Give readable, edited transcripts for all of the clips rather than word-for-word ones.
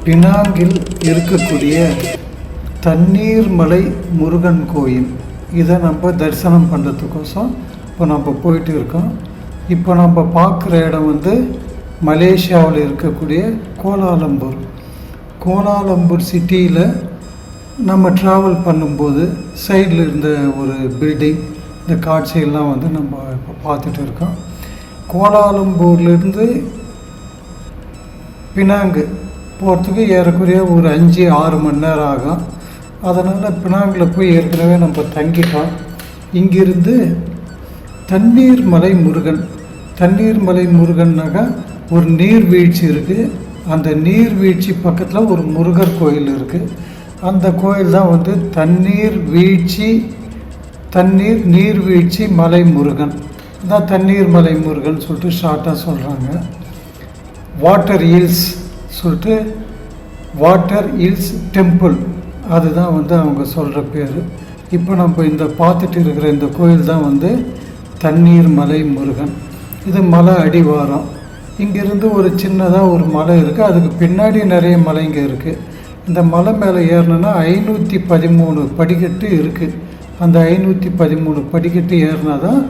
பினாங்கில் இருக்கக்கூடிய தண்ணீர்மலை முருகன் கோயில், இதை நம்ம தரிசனம் பண்ணுறதுக்கோசம் இப்போ நம்ம போயிட்டு இருக்கோம். இப்போ நம்ம பார்க்குற இடம் மலேசியாவில் இருக்கக்கூடிய கோலாலம்பூர் சிட்டியில் நம்ம ட்ராவல் பண்ணும்போது சைடில் இருந்த ஒரு பில்டிங், இந்த காட்சியெல்லாம் நம்ம இப்போ பார்த்துட்டு இருக்கோம். கோலாலம்பூர்லேருந்து பினாங்கு போகிறதுக்கு ஏறக்குறைய ஒரு 5-6 மணி நேரம் ஆகும். அதனால் பினாங்கில் போய் ஏற்கனவே நம்ம தங்கிட்டோம். இங்கிருந்து தண்ணீர்மலை முருகன்னாக்கா ஒரு நீர்வீழ்ச்சி இருக்குது. அந்த நீர்வீழ்ச்சி பக்கத்தில் ஒரு முருகர் கோயில் இருக்குது. அந்த கோயில் தான் நீர்வீழ்ச்சி மலை முருகன் தான், தண்ணீர்மலை முருகன் சொல்லிட்டு ஷார்ட்டாக சொல்கிறாங்க. வாட்டர் ஹில்ஸ் டெம்பிள், அதுதான் அவங்க சொல்கிற பேர். இப்போ நம்ம இந்த பார்த்துட்டு இருக்கிற இந்த கோயில் தான் தண்ணீர்மலை முருகன். இது மலை அடிவாரம். இங்கேருந்து ஒரு சின்னதாக ஒரு மலை இருக்குது, அதுக்கு பின்னாடி நிறைய மலைங்க இருக்குது. இந்த மலை மேலே ஏறினா 513 படிக்கட்டு இருக்குது. அந்த 513 படிக்கட்டு ஏறினா தான்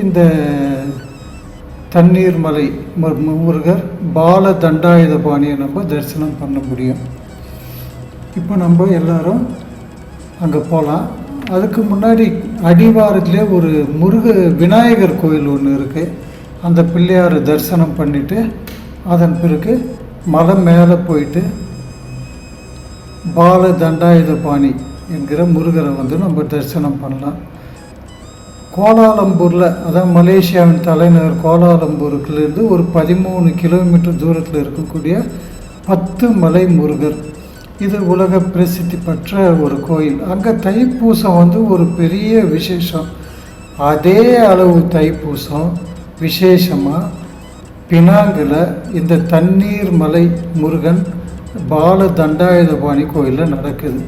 இந்த தண்ணீர்மலை முருகர் பால தண்டாயுதபாணியை நம்ம தரிசனம் பண்ண முடியும். இப்போ நம்ம எல்லாரும் அங்கே போகலாம். அதுக்கு முன்னாடி அடிவாரத்திலே ஒரு விநாயகர் கோயில் ஒன்று இருக்குது. அந்த பிள்ளையாரை தரிசனம் பண்ணிவிட்டு அதன் பிறகு மலை மேலே போயிட்டு பால தண்டாயுதபாணி என்கிற முருகரை நம்ம தரிசனம் பண்ணலாம். கோலாலம்பூரில், அதாவது மலேசியாவின் தலைநகர் கோலாலம்பூருக்குலேருந்து ஒரு 13 கிலோமீட்டர் தூரத்தில் இருக்கக்கூடிய 10 மலை முருகர். இது உலக பிரசித்தி பெற்ற ஒரு கோயில். அங்கே தைப்பூசம் ஒரு பெரிய விசேஷம். அதே அளவு தைப்பூசம் விசேஷமாக பினாங்கில் இந்த தண்ணீர்மலை முருகன் பால தண்டாயுதபாணி கோயிலில் நடக்குது.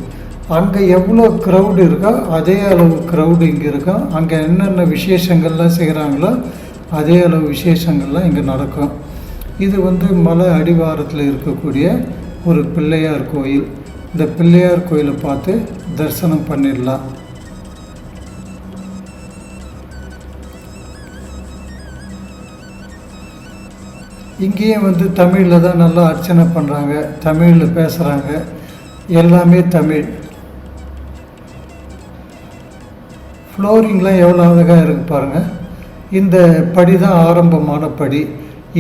அங்கே எவ்வளோ க்ரௌடு இருக்கோ அதே அளவு க்ரௌடு இங்கே இருக்கோ. அங்கே என்னென்ன விசேஷங்கள்லாம் செய்கிறாங்களோ அதே அளவு விசேஷங்கள்லாம் இங்கே நடக்கும். இது மலை அடிவாரத்தில் இருக்கக்கூடிய ஒரு பிள்ளையார் கோயில். இந்த பிள்ளையார் கோயிலை பார்த்து தரிசனம் பண்ணிடலாம். இங்கேயும் தமிழில் தான் நல்லா அர்ச்சனை பண்ணுறாங்க, தமிழில் பேசுகிறாங்க, எல்லாமே தமிழ். ஃப்ளோரிங்லாம் எவ்வளோ அழகாக இருக்குது பாருங்கள். இந்த படி தான் ஆரம்பமான படி.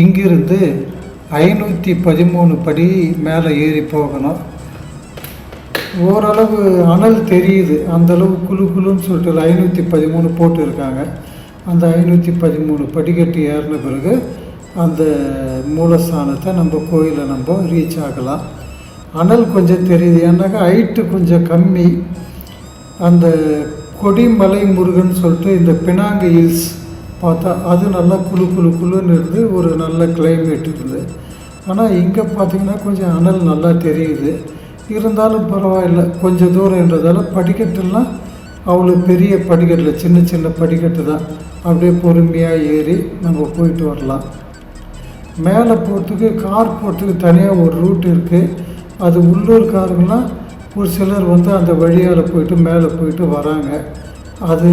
இங்கிருந்து 513 படி மேலே ஏறி போகணும். ஓரளவு அனல் தெரியுது, அந்தளவு குழுன்னு சொல்லிட்டு 513 போட்டு இருக்காங்க. அந்த 513 படிக்கட்டு ஏறின பிறகு அந்த மூலஸ்தானத்தை நம்ம கோயிலை நம்ம ரீச் ஆகலாம். அனல் கொஞ்சம் தெரியுது, ஏன்னாக்கா ஹைட்டு கொஞ்சம் கம்மி. அந்த கொடிமலை முருகன் சொல்லிட்டு இந்த பினாங்கு ஹில்ஸ் பார்த்தா அது நல்லா குழுன்னு இருந்து ஒரு நல்ல கிளைமேட் இருக்குது. ஆனால் இங்கே பார்த்திங்கன்னா கொஞ்சம் அனல் நல்லா தெரியுது. இருந்தாலும் பரவாயில்ல, கொஞ்சம் தூரம்ன்றதால படிக்கட்டுலாம் அவ்வளோ பெரிய படிக்கட்டில், சின்ன படிக்கட்டு தான். அப்படியே பொறுமையாக ஏறி நம்ம போயிட்டு வரலாம். மேலே போகிறதுக்கு கார் போகிறதுக்கு தனியாக ஒரு ரூட் இருக்குது. அது உள்ளூர்காரங்களாம் ஒரு சிலர் அந்த வழியால் போயிட்டு மேலே போயிட்டு வராங்க. அது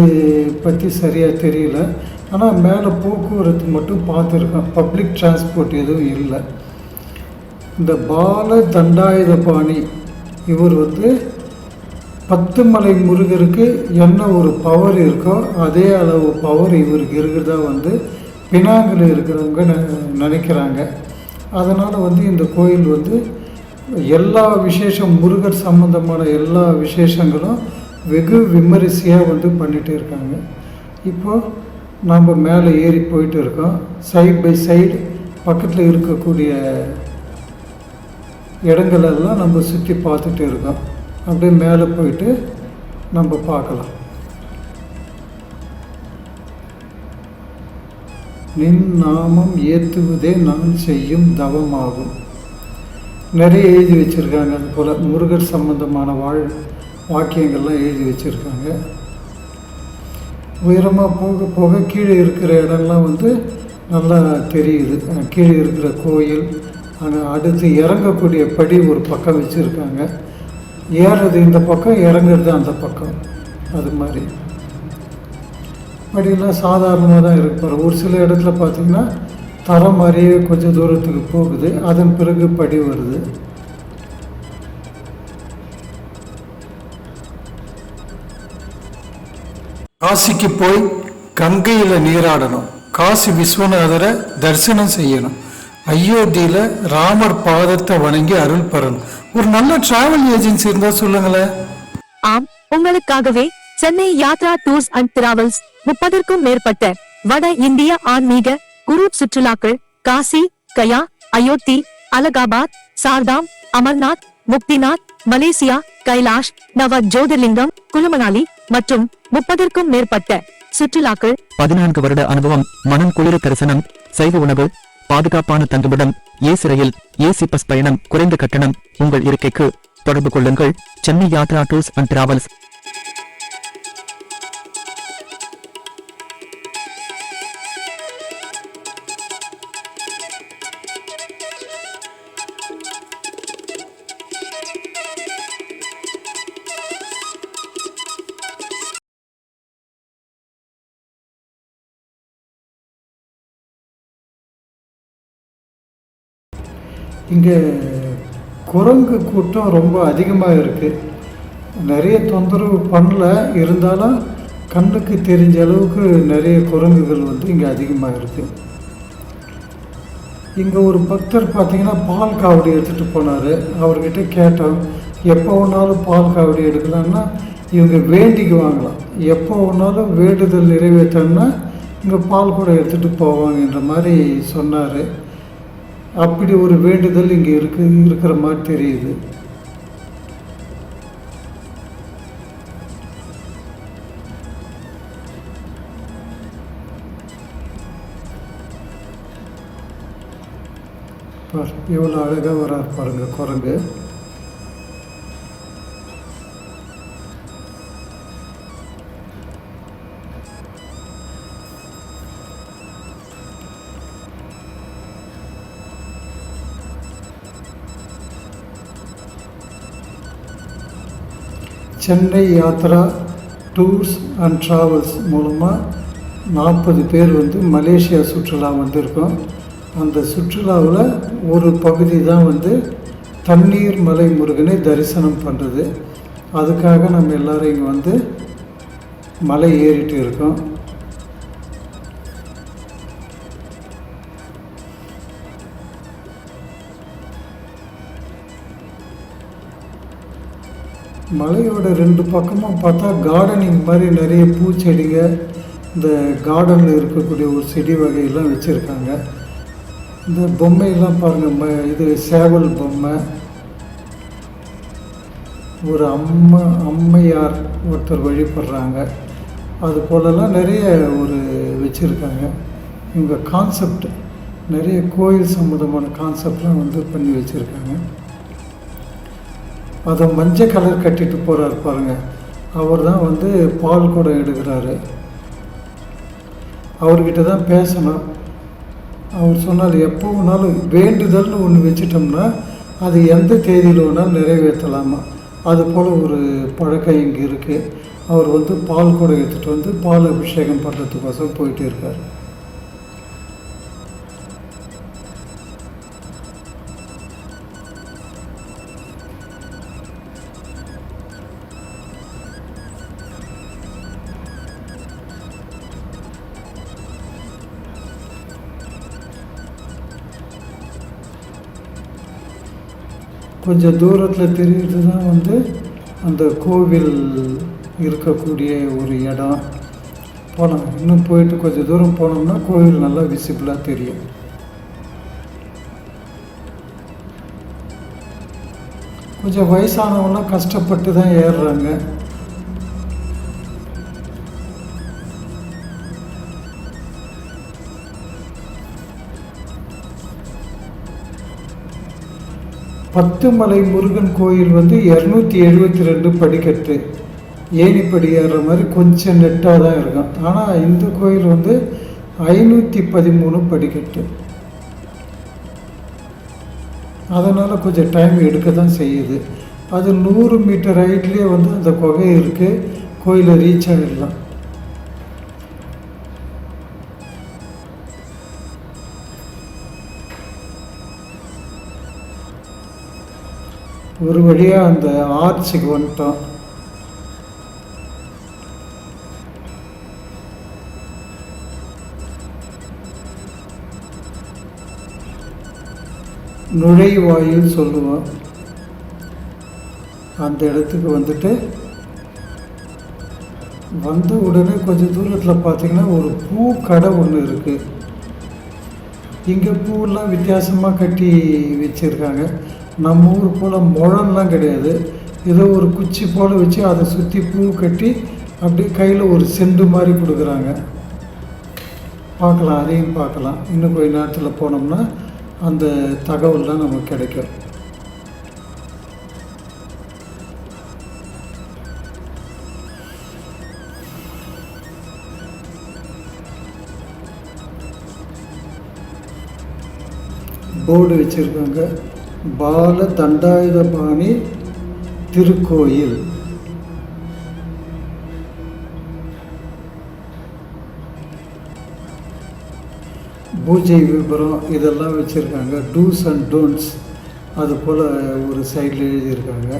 பற்றி சரியாக தெரியல. ஆனால் மேலே போக்குவரத்து மட்டும் பார்த்துருக்கோம், பப்ளிக் டிரான்ஸ்போர்ட் எதுவும் இல்லை. இந்த பால தண்டாயுதபாணி இவர் 10 மலை முருகருக்கு என்ன ஒரு பவர் இருக்கோ அதே அளவு பவர் இவருக்கு இருக்கிறதா பினாங்கில் இருக்கிறவங்க நினைக்கிறாங்க. அதனால் இந்த கோயில் எல்லா விசேஷம், முருகர் சம்பந்தமான எல்லா விசேஷங்களும் வெகு விமரிசையாக பண்ணிகிட்டே இருக்காங்க. இப்போது நம்ம மேலே ஏறி போயிட்டு இருக்கோம். சைட் பை சைடு பக்கத்தில் இருக்கக்கூடிய இடங்களெல்லாம் நம்ம சுற்றி பார்த்துட்டு இருக்கோம். அப்படியே மேலே போயிட்டு நம்ம பார்க்கலாம். நின் நாமம் ஏற்றுவதே நான் செய்யும் தவமாகும். நிறைய எழுதி வச்சுருக்காங்க. அது போல் முருகர் சம்பந்தமான வாக்கியங்கள்லாம் எழுதி வச்சுருக்காங்க. உயரமாக போக போக கீழே இருக்கிற இடம்லாம் நல்லா தெரியுது. கீழே இருக்கிற கோயில் அங்கே அடுத்து இறங்கக்கூடிய படி ஒரு பக்கம் வச்சுருக்காங்க. ஏறுறது இந்த பக்கம், இறங்குறது அந்த பக்கம். அது மாதிரி படியெல்லாம் சாதாரணமாக தான் இருக்கு. ஒரு சில இடத்துல பார்த்திங்கன்னா தரம் மாதிரியே கொஞ்சம் தூரத்துக்கு போகுது, அதன் பிறகு படி வருது. காசிக்கு போய் கங்கையில் நீராடணும், காசி விஸ்வநாதரை தரிசனம் செய்யணும், அயோத்தியில் ராமர் பாதத்தை வணங்கி அருள் பெறணும். ஒரு நல்ல டிராவல் ஏஜென்சி இருந்தா சொல்லுங்களேன். ஆம், உங்களுக்காகவே Chennai Yatra tours and travels 30க்கும் மேற்பட்ட வட இந்திய ஆன்மீக குரூப் சுற்றுலாக்கள் காசி, கயா, அயோத்தி, அலகாபாத், சார்தாம், அமர்நாத், முக்திநாத், மலேசியா, கைலாஷ், நவ ஜோதிர்லிங்கம், குலுமணாலி மற்றும் 30க்கும் மேற்பட்ட சுற்றுலாக்கள். 14 வருட அனுபவம், மனம் குளிர தரிசனம், சைவ உணவு, பாதுகாப்பான தங்குமிடம், ஏசி ரயில், ஏசி பஸ் பயணம், குறைந்த கட்டணம். உங்கள் இருக்கைக்கு தொடர்பு கொள்ளுங்கள். Chennai Yatra tours and travels. இங்கே குரங்கு கூட்டம் ரொம்ப அதிகமாக இருக்குது. நிறைய தொந்தரவு பண்ணல, இருந்தாலும் கண்ணுக்கு தெரிஞ்ச அளவுக்கு நிறைய குரங்குகள் இங்கே அதிகமாக இருக்குது. இங்கே ஒரு பக்தர் பார்த்திங்கன்னா பால் காவடி எடுத்துகிட்டு போனார். அவர்கிட்ட கேட்டோம், எப்போ வேணாலும் பால் காவடி எடுக்கலான்னா இவங்க வேண்டிக்குவாங்களாம். எப்போ வேணாலும் வேண்டுதல் நிறைவேற்றோம்னா இங்கே பால் கூட எடுத்துகிட்டு போவாங்கன்ற மாதிரி சொன்னார். அப்படி ஒரு வேண்டுதல் இங்கே இருக்கிற மாதிரி தெரியுது. எவ்வளோ அழகாக வராரு பாருங்க குரங்கு. Chennai Yatra tours and travels மூலமாக 40 பேர் மலேசியா சுற்றுலா வந்திருக்கோம். அந்த சுற்றுலாவில் ஒரு பகுதி தான் தண்ணீர் மலை முருகனை தரிசனம் பண்ணுறது. அதுக்காக நம்ம எல்லோரும் இங்கே மலை ஏறிட்டு இருக்கோம். மலையோட 2 பக்கமும் பார்த்தா கார்டனிங் மாதிரி நிறைய பூச்செடிங்க, இந்த கார்டனில் இருக்கக்கூடிய ஒரு செடி வகையெல்லாம் வச்சுருக்காங்க. இந்த பொம்மையெல்லாம் பாருங்கள், இது சேவல் பொம்மை, ஒரு அம்மையார் ஒருத்தர் வழிபடுறாங்க. அது போலலாம் நிறைய ஒரு வச்சுருக்காங்க. இவங்க கான்செப்ட் நிறைய கோயில் சம்மந்தமான கான்செப்ட்லாம் பண்ணி வச்சுருக்காங்க. அதை மஞ்சள் கலர் கட்டிட்டு போகிறார் பாருங்கள், அவர் தான் பால் குடம் எடுக்கிறாரு. அவர்கிட்ட தான் பேசணும். அவர் சொன்னால் எப்போ வேணாலும் வேண்டுதல்னு ஒன்று வச்சிட்டோம்னா அது எந்த தேதியில் வேணாலும் நிறைவேற்றலாமா. அதுபோல் ஒரு பழக்கம் இங்கே இருக்குது. அவர் பால் குடம் எடுத்துகிட்டு பால் அபிஷேகம் பண்ணுறதுக்கோசம் போயிட்டு இருக்கார். கொஞ்சம் தூரத்தில் தெரிகிறது தான் அந்த கோவில் இருக்கக்கூடிய ஒரு இடம். போகலாம், இன்னும் போயிட்டு கொஞ்சம் தூரம் போனோம்னா கோவில் நல்லா விசிபிளாக தெரியும். கொஞ்சம் வயசானவங்களாம் கஷ்டப்பட்டு தான் ஏறுறாங்க. பத்துமலை முருகன் கோயில் 272 படிக்கட்டு, ஏணிப்படி ஏறுற மாதிரி கொஞ்சம் நெட்டாக தான் இருக்கும். ஆனால் இந்த கோயில் 513 படிக்கட்டு. அதனால் கொஞ்சம் டைம் எடுக்க தான் செய்யுது. அது 100 மீட்டர் ஹைட்லேயே வந்து அந்த குகை இருக்குது, கோயிலை ரீச் ஆகிடலாம். ஒரு வழியாக அந்த ஆர்ச்சுக்கு வந்துட்டோம். நுழைவாயில் சொல்லுவோம். அந்த இடத்துக்கு வந்துட்டு வந்த உடனே கொஞ்சம் தூரத்தில் பார்த்திங்கன்னா ஒரு பூ கடை ஒன்று இருக்குது. இங்கே பூவெல்லாம் வித்தியாசமாக கட்டி வச்சுருக்காங்க. நம்ம ஊர் போல் முழம்லாம் கிடையாது. ஏதோ ஒரு குச்சி போல் வச்சு அதை சுற்றி பூ கட்டி அப்படியே கையில் ஒரு செண்டு மாதிரி கொடுக்குறாங்க. பார்க்கலாம், அதையும் பார்க்கலாம். இன்னும் கொஞ்ச நேரத்தில் போனோம்னா அந்த தகவல்லாம் நமக்கு கிடைக்கும். போர்டு வச்சுருக்காங்க, பால தண்டாயுதபாணி திருக்கோயில். பூஜை விபரம் இதெல்லாம் வச்சுருக்காங்க. டூஸ் அண்ட் டோன்ட்ஸ் அது போல் ஒரு சைடில் எழுதியிருக்காங்க.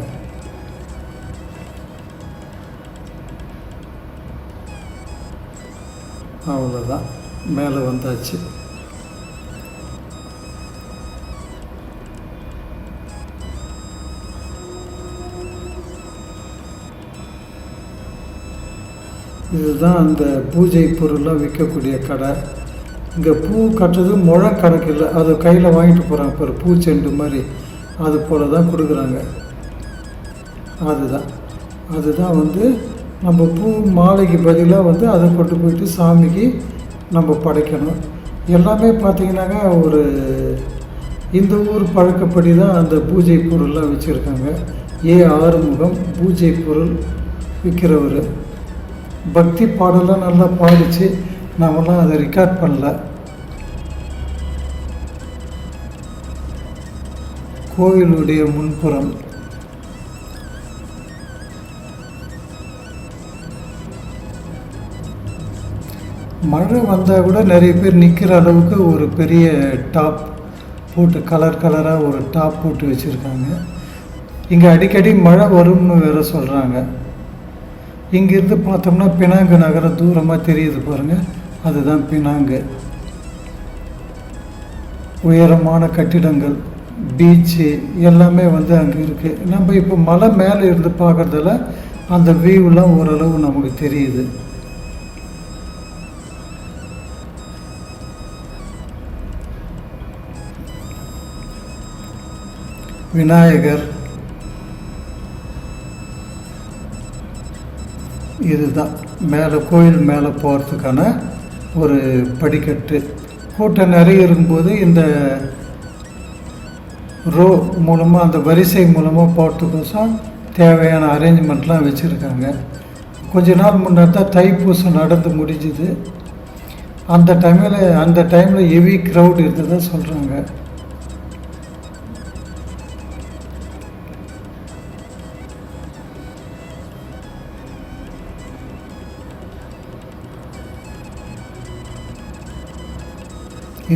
அவ்வளோதான், மேலே வந்தாச்சு. இதுதான் அந்த பூஜை பொருளாக விற்கக்கூடிய கடை. இங்கே பூ கட்டுறது முழம் கணக்கு இல்லை, அது கையில் வாங்கிட்டு போகிறாங்க. இப்போ ஒரு பூச்செண்டு மாதிரி அது போல் தான் கொடுக்குறாங்க. அதுதான் வந்து நம்ம பூ மாலைக்கு பதிலாக வந்து அதை கொண்டு போயிட்டு சாமிக்கு நம்ம படைக்கணும். எல்லாமே பார்த்திங்கனாக்கா ஒரு இந்த ஊர் பழக்கப்படி தான் அந்த பூஜை பொருள்லாம் வச்சுருக்காங்க. ஆறுமுகம் பூஜை பொருள் விற்கிறவர். பக்தி பாடலாம் நல்லா பாடிச்சு, நாமெல்லாம் அதை ரெக்கார்ட் பண்ணல. கோயிலுடைய முன்புறம் மழை வந்தால் கூட நிறைய பேர் நிற்கிற அளவுக்கு ஒரு பெரிய டாப் போட்டு கலராக ஒரு டாப் போட்டு வச்சுருக்காங்க. இங்கே அடிக்கடி மழை வரும்னு வேறு சொல்கிறாங்க. இங்கேருந்து பார்த்தோம்னா பினாங்கு நகரம் தூரமாக தெரியுது பாருங்கள், அதுதான் பினாங்கு. உயரமான கட்டிடங்கள், பீச்சு எல்லாமே வந்து அங்கே இருக்குது. நம்ம இப்போ மலை மேலே இருந்து பார்க்குறதால அந்த வியூலாம் ஓரளவு நமக்கு தெரியுது. விநாயகர், இதுதான் மேலே கோயில் மேலே போகிறதுக்கான ஒரு படிக்கட்டு. கூட்டம் நிறைய இருக்கும்போது இந்த ரோ மூலமாக அந்த வரிசை மூலமாக போகிறதுக்கோசம் தேவையான அரேஞ்ச்மெண்ட்லாம் வச்சுருக்காங்க. கொஞ்ச நாள் முன்னாடி தான் தைப்பூசம் நடந்து முடிஞ்சுது. அந்த டைமில் ஹெவி க்ரௌட் இருந்ததாக சொல்கிறாங்க.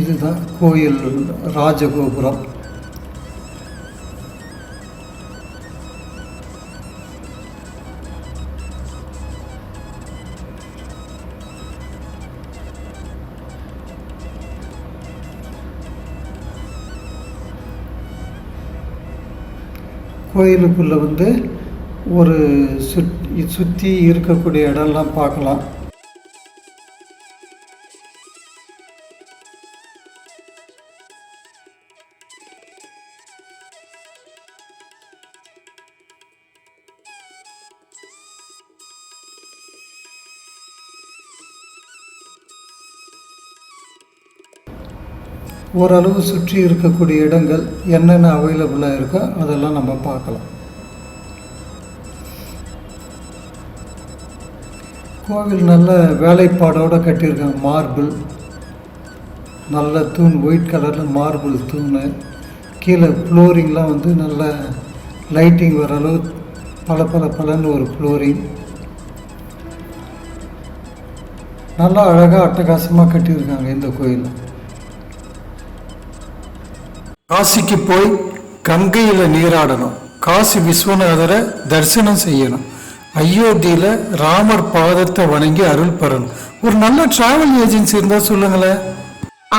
இதுதான் கோயில் ராஜகோபுரம். கோயிலுக்குள்ளே வந்து ஒரு சுற்றி இருக்கக்கூடிய இடம்லாம் பார்க்கலாம். ஓரளவு சுற்றி இருக்கக்கூடிய இடங்கள் என்னென்ன அவைலபிளாக இருக்கோ அதெல்லாம் நம்ம பார்க்கலாம். கோவில் நல்ல வேலைப்பாடோடு கட்டியிருக்காங்க. மார்பிள் நல்ல தூண், ஒயிட் கலரில் மார்பிள் தூண். கீழே ஃப்ளோரிங்லாம் வந்து நல்ல லைட்டிங் வர அளவு பளபளன்னு ஒரு ஃப்ளோரிங். நல்லா அழகாக அட்டகாசமாக கட்டியிருக்காங்க இந்த கோயில். காசிக்கு போய் கங்கையில் நீராடணும், காசி விஸ்வநாதரை தரிசனம் செய்யணும், அயோத்தியில் ராமர் பாதத்தை வணங்கி அருள் பெறணும். ஒரு நல்ல டிராவல் ஏஜென்சி இருந்தால் சொல்லுங்களேன்.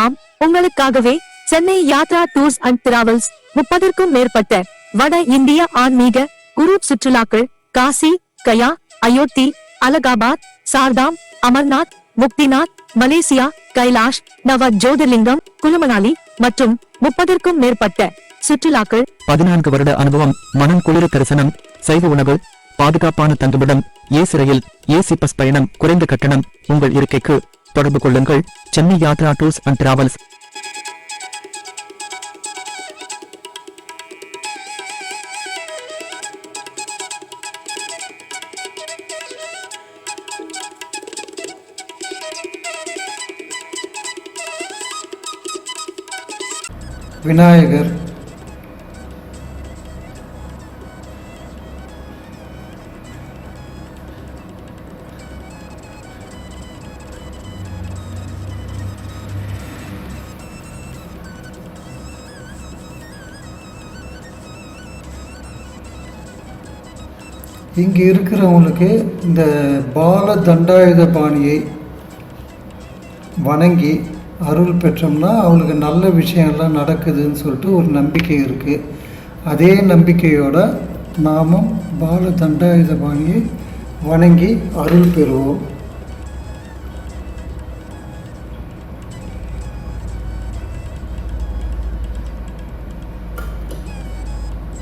ஆம், உங்களுக்காகவே Chennai Yatra tours and travels 30க்கும் மேற்பட்ட வட இந்திய ஆன்மீக குரூப் சுற்றுலாக்கள் காசி, கயா, அயோத்தி, அலகாபாத், சார்தாம், அமர்நாத், முக்திநாத், மலேசியா, கைலாஷ், நவ ஜோதிர்லிங்கம், குலுமணாலி மற்றும் 30க்கும் மேற்பட்ட சுற்றுலாக்கள். 14 வருட அனுபவம், மனம் குளிர தரிசனம், சைவ உணவு, பாதுகாப்பான தங்குமிடம், ஏசி ரயில், ஏசி பஸ் பயணம், குறைந்த கட்டணம். உங்கள் இருக்கைக்கு தொடர்பு கொள்ளுங்கள். Chennai Yatra tours and travels. Vinayagar, இங்கே இருக்கிறவங்களுக்கு இந்த பால தண்டாயுத பாணியை வணங்கி அருள் பெற்றோம்னா அவங்களுக்கு நல்ல விஷயம்லாம் நடக்குதுன்னு சொல்லிட்டு ஒரு நம்பிக்கை இருக்குது. அதே நம்பிக்கையோட நாமும் பால தண்டாயுத பாணியை வணங்கி அருள் பெறுவோம்.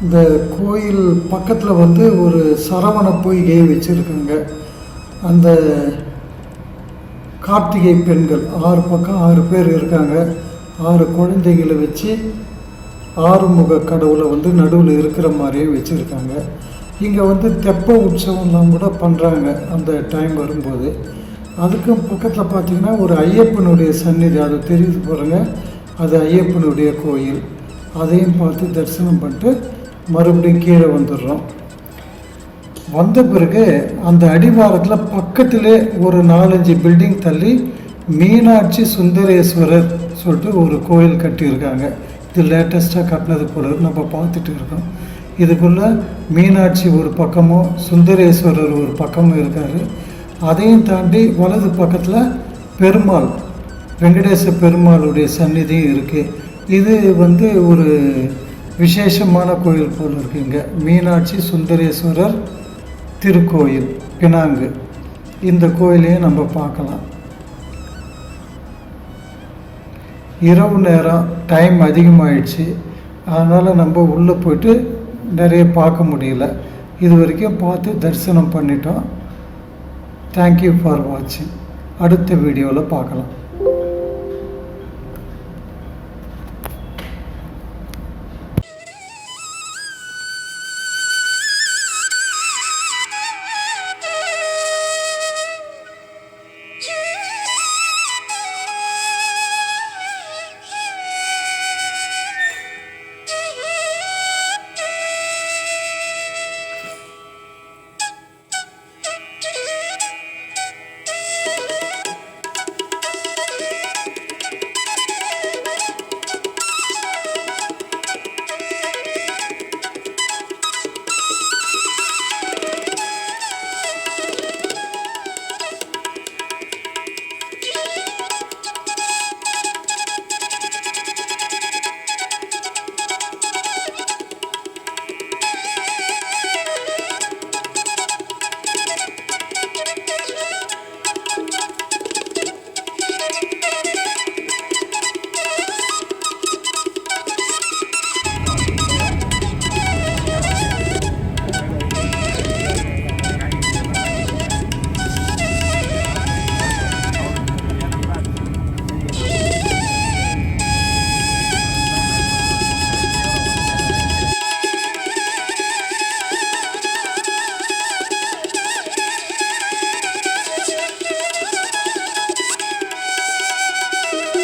இந்த கோயில் பக்கத்தில் வந்து ஒரு சரவண பொய்கை வச்சுருக்காங்க. அந்த கார்த்திகை பெண்கள் 6 பக்கம் 6 பேர் இருக்காங்க. 6 குழந்தைகளை வச்சு ஆறுமுக கடவுளை வந்து நடுவில் இருக்கிற மாதிரியே வச்சுருக்காங்க. இங்கே வந்து தெப்ப உற்சவம்லாம் கூட பண்ணுறாங்க அந்த டைம் வரும்போது. அதுக்கும் பக்கத்தில் பார்த்திங்கன்னா ஒரு ஐயப்பனுடைய சந்நிதி, அது தெரியுது பாருங்க, அது ஐயப்பனுடைய கோயில். அதையும் பார்த்து தரிசனம் பண்ணிட்டு மறுபடியும் கீழே வந்துடுறோம். வந்த பிறகு அந்த அடிவாரத்தில் பக்கத்திலே ஒரு 4-5 பில்டிங் தள்ளி மீனாட்சி சுந்தரேஸ்வரர் சொல்லிட்டு ஒரு கோயில் கட்டியிருக்காங்க. இது லேட்டஸ்ட்டாக கட்டினது போல நம்ம பார்த்துட்டு இருக்கோம். இதுக்குள்ளே மீனாட்சி ஒரு பக்கமும் சுந்தரேஸ்வரர் ஒரு பக்கமும் இருக்கார். அதையும் தாண்டி வலது பக்கத்தில் பெருமாள், வெங்கடேச பெருமாளுடைய சந்நிதியும் இருக்குது. இது வந்து ஒரு விசேஷமான கோயில் போல் இருக்குங்க. மீனாட்சி சுந்தரேஸ்வரர் திருக்கோயில் பினாங்கு. இந்த கோயிலையும் நம்ம பார்க்கலாம். இரவு நேரம் டைம் அதிகமாகிடுச்சு, அதனால் நம்ம உள்ளே போய்ட்டு நிறைய பார்க்க முடியல. இது வரைக்கும் பார்த்து தரிசனம் பண்ணிட்டோம். தேங்க்யூ ஃபார் வாட்சிங். அடுத்த வீடியோவில் பார்க்கலாம்.